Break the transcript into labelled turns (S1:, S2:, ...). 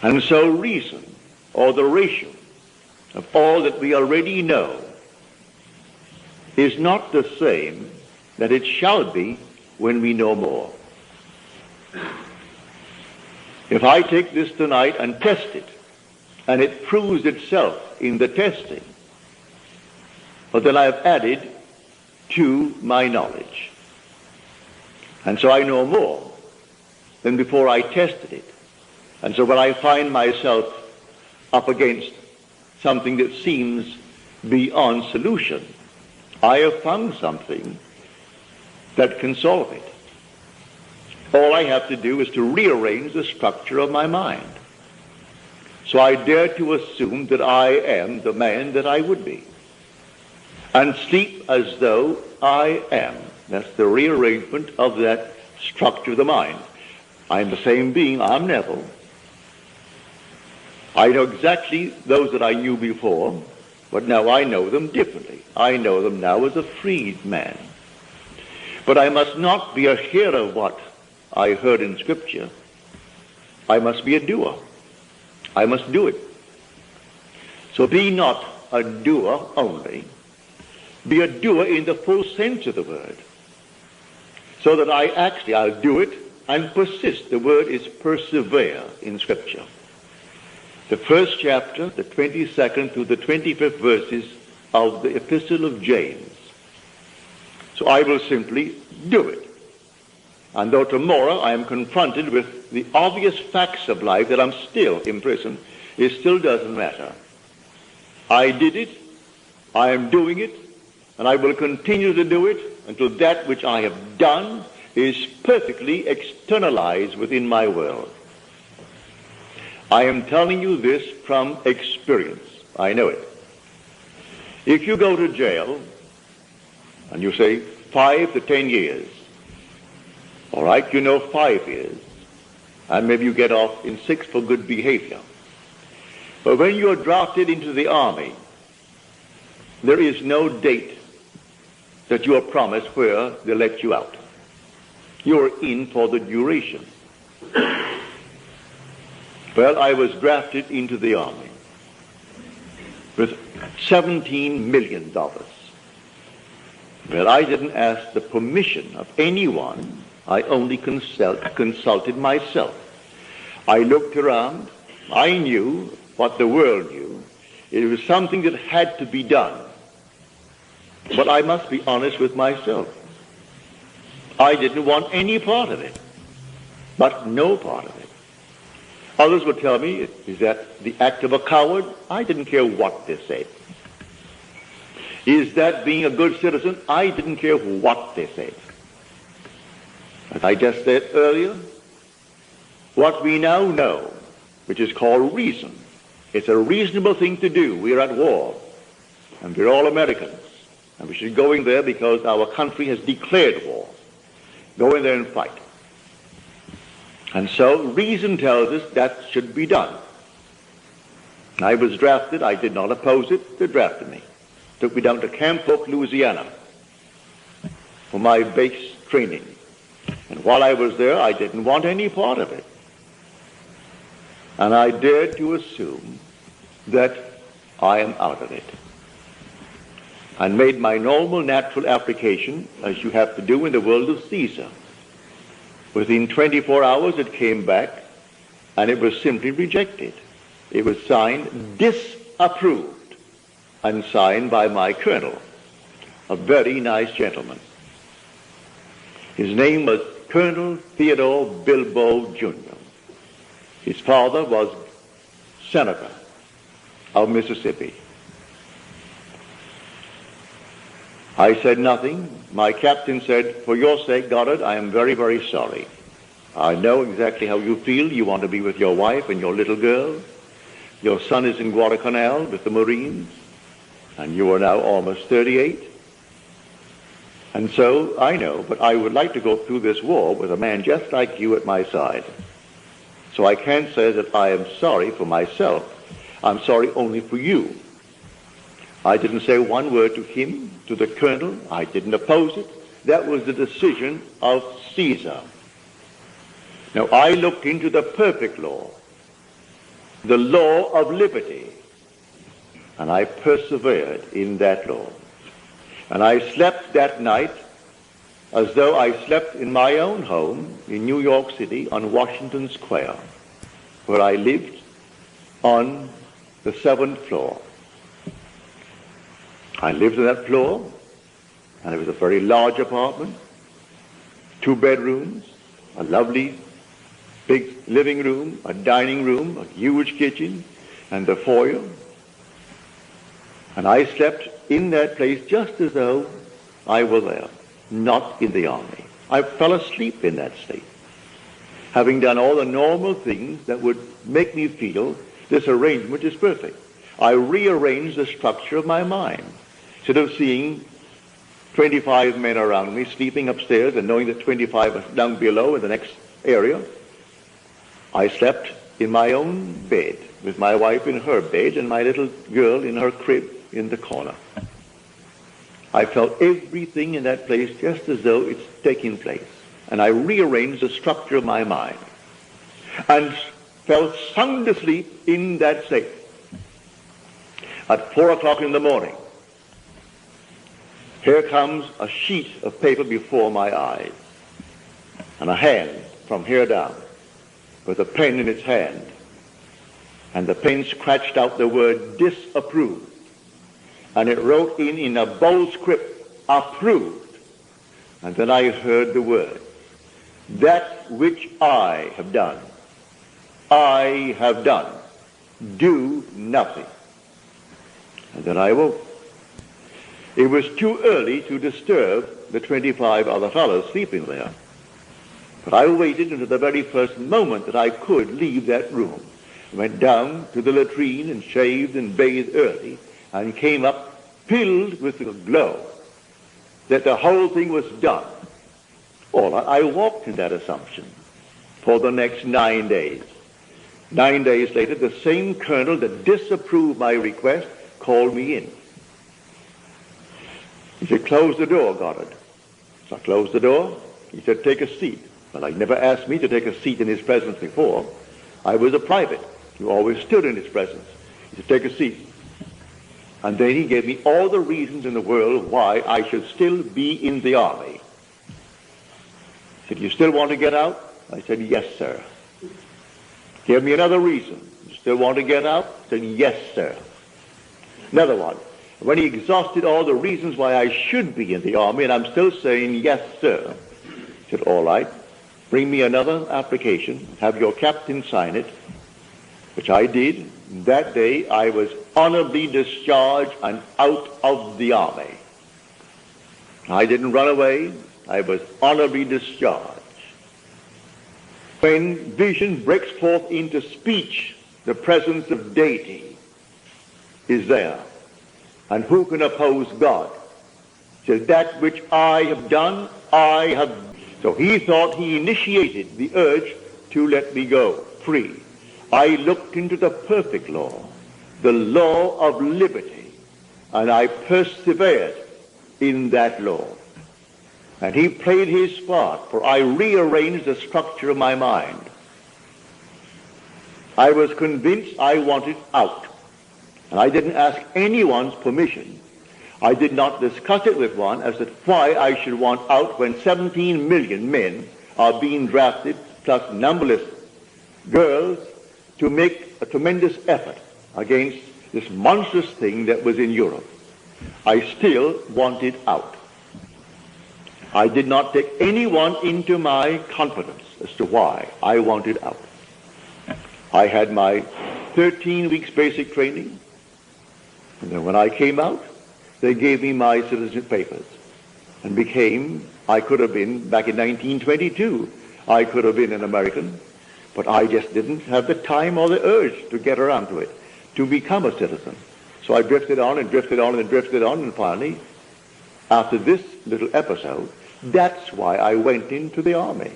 S1: And so reason, or the ratio of all that we already know, is not the same that it shall be when we know more. If I take this tonight and test it, and it proves itself in the testing, well, then I have added to my knowledge. And so I know more than before I tested it. And so when I find myself up against something that seems beyond solution, I have found something that can solve it. All I have to do is to rearrange the structure of my mind. So I dare to assume that I am the man that I would be, and sleep as though I am. That's the rearrangement of that structure of the mind. I'm the same being. I'm Neville. I know exactly those that I knew before, but now I know them differently. I know them now as a freed man. But I must not be a hearer of what I heard in Scripture. I must be a doer. I must do it. So be not a doer only. Be a doer in the full sense of the word. So that I'll do it and persist. The word is persevere in Scripture. The first chapter, the 22nd through the 25th verses of the Epistle of James. So I will simply do it. And though tomorrow I am confronted with the obvious facts of life that I'm still in prison, it still doesn't matter. I did it, I am doing it, and I will continue to do it until that which I have done is perfectly externalized within my world. I am telling you this from experience. I know it. If you go to jail, and you say 5 to 10 years, all right, you know 5 years, and maybe you get off in 6 for good behavior. But when you are drafted into the army, there is no date that you are promised where they let you out. You're in for the duration. Well, I was drafted into the army with $17 million. Well, I didn't ask the permission of anyone. I only consulted myself. I looked around. I knew what the world knew. It was something that had to be done. But I must be honest with myself. I didn't want any part of it, but no part of it. Others would tell me, is that the act of a coward? I didn't care what they said. Is that being a good citizen? I didn't care what they said. As I just said earlier, what we now know, which is called reason, it's a reasonable thing to do. We're at war, and we're all Americans, and we should go in there because our country has declared war. Go in there and fight. And so reason tells us that should be done. I was drafted. I did not oppose it. They drafted me. Took me down to Camp Polk, Louisiana for my base training. And while I was there, I didn't want any part of it. And I dared to assume that I am out of it. And made my normal natural application, as you have to do in the world of Caesar. Within 24 hours it came back, and it was simply rejected. It was signed disapproved, and signed by my colonel, a very nice gentleman. His name was Colonel Theodore Bilbo Jr. His father was Senator of Mississippi. I said nothing. My captain said, for your sake, Goddard, I am very, very sorry. I know exactly how you feel. You want to be with your wife and your little girl. Your son is in Guadalcanal with the Marines, and you are now almost 38. And so, I know, but I would like to go through this war with a man just like you at my side. So I can't say that I am sorry for myself. I'm sorry only for you. I didn't say one word to him, to the colonel. I didn't oppose it. That was the decision of Caesar. Now, I looked into the perfect law. the law of liberty. And I persevered in that law. And I slept that night as though I slept in my own home in New York City on Washington Square, where I lived on the 7th floor. I lived on that floor, and it was a very large apartment, 2 bedrooms, a lovely big living room, a dining room, a huge kitchen, and a foyer. And I slept in that place just as though I were there, not in the army. I fell asleep in that state, having done all the normal things that would make me feel this arrangement is perfect. I rearranged the structure of my mind. Instead of seeing 25 men around me sleeping upstairs and knowing that 25 are down below in the next area, I slept in my own bed, with my wife in her bed and my little girl in her crib in the corner. I felt everything in that place just as though it's taking place. And I rearranged the structure of my mind and fell sound asleep in that state. At 4 o'clock in the morning, here comes a sheet of paper before my eyes, and a hand from here down with a pen in its hand, and the pen scratched out the word "disapproved," and it wrote in a bold script, "approved." And then I heard the word, "That which I have done, do nothing." And then I woke. It was too early to disturb the 25 other fellows sleeping there. But I waited until the very first moment that I could leave that room. I went down to the latrine and shaved and bathed early, and came up filled with a glow that the whole thing was done. I walked in that assumption for the next 9 days. 9 days later, the same colonel that disapproved my request called me in. He said, "Close the door, Goddard." So I closed the door. He said, "Take a seat." Well, he never asked me to take a seat in his presence before. I was a private who always stood in his presence. He said, "Take a seat." And then he gave me all the reasons in the world why I should still be in the army. He said, "You still want to get out?" I said, "Yes, sir." Gave me another reason. "You still want to get out?" I said, "Yes, sir." Another one. When he exhausted all the reasons why I should be in the army, and I'm still saying, "Yes, sir," he said, "All right, bring me another application, have your captain sign it," which I did. That day I was honorably discharged and out of the army. I didn't run away. I was honorably discharged. When vision breaks forth into speech, the presence of deity is there. And who can oppose God? He says, "That which I have done, I have." So he thought he initiated the urge to let me go free. I looked into the perfect law, the law of liberty, and I persevered in that law. And he played his part, for I rearranged the structure of my mind. I was convinced I wanted out, and I didn't ask anyone's permission. I did not discuss it with one as to why I should want out when 17 million men are being drafted, plus numberless girls, to make a tremendous effort against this monstrous thing that was in Europe. I still wanted out. I did not take anyone into my confidence as to why I wanted out. I had my 13 weeks basic training, and then when I came out, they gave me my citizenship papers and I could have been, back in 1922, I could have been an American, but I just didn't have the time or the urge to get around to it, to become a citizen. So I drifted on and drifted on and drifted on, and finally, after this little episode, that's why I went into the army.